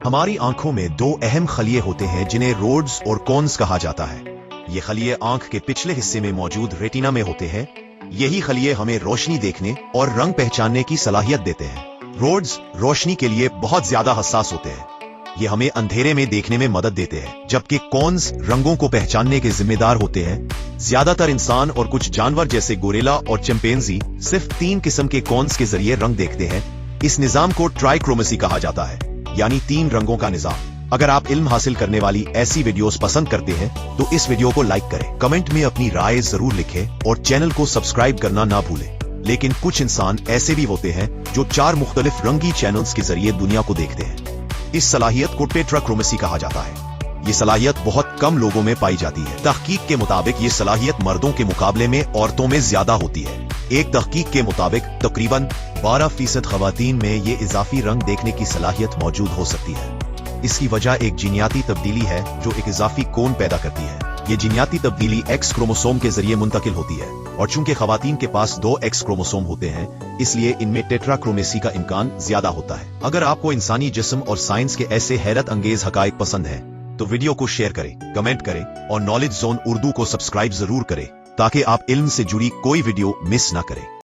हमारी आंखों में दो अहम खलिए होते हैं जिन्हें रोड्स और कोन्स कहा जाता है। ये खलिए आंख के पिछले हिस्से में मौजूद रेटिना में होते हैं। यही खलिए हमें रोशनी देखने और रंग पहचानने की सलाहियत देते हैं। रोड्स रोशनी के लिए बहुत ज्यादा हसास होते हैं। ये हमें अंधेरे में देखने में मदद देते हैं, जबकि कोन्स रंगों को पहचानने के जिम्मेदार होते हैं। ज्यादातर इंसान और कुछ जानवर जैसे गोरिल्ला और चिंपैंजी सिर्फ 3 किस्म के कोन्स के जरिए रंग देखते हैं। इस निजाम को ट्राइक्रोमेसी कहा जाता है, यानी 3 रंगों का निजाम। अगर आप इल्म हासिल करने वाली ऐसी वीडियोस पसंद करते हैं तो इस वीडियो को लाइक करें, कमेंट में अपनी राय जरूर लिखें और चैनल को सब्सक्राइब करना ना भूलें। लेकिन कुछ इंसान ऐसे भी होते हैं जो 4 मुख्तलिफ रंगी चैनल्स के जरिए दुनिया को देखते हैं। इस सलाहियत को टेट्राक्रोमेसी कहा जाता है। ये सलाहियत बहुत कम लोगों में पाई जाती है। तहकीक के मुताबिक ये सलाहियत मर्दों के मुकाबले में औरतों में ज्यादा होती है। एक तहकीक के मुताबिक तकरीबन 12% खवातीन में ये इजाफी रंग देखने की सलाहियत मौजूद हो सकती है। इसकी वजह एक जीनियाती तब्दीली है जो एक इजाफी कोन पैदा करती है। ये जीनियाती तब्दीली एक्स क्रोमोसोम के जरिए मुंतकिल होती है, और चूंकि खवातीन के पास 2 एक्स क्रोमोसोम होते हैं, इसलिए इनमें टेट्राक्रोमेसी का इम्कान ज्यादा होता है। अगर आपको इंसानी जिस्म और साइंस के ऐसे हैरत अंगेज हकाइक पसंद हैं, तो वीडियो को शेयर करें, कमेंट करें और नॉलेज जोन उर्दू को सब्सक्राइब जरूर करें, ताकि आप इल्म से जुड़ी कोई वीडियो मिस ना करें।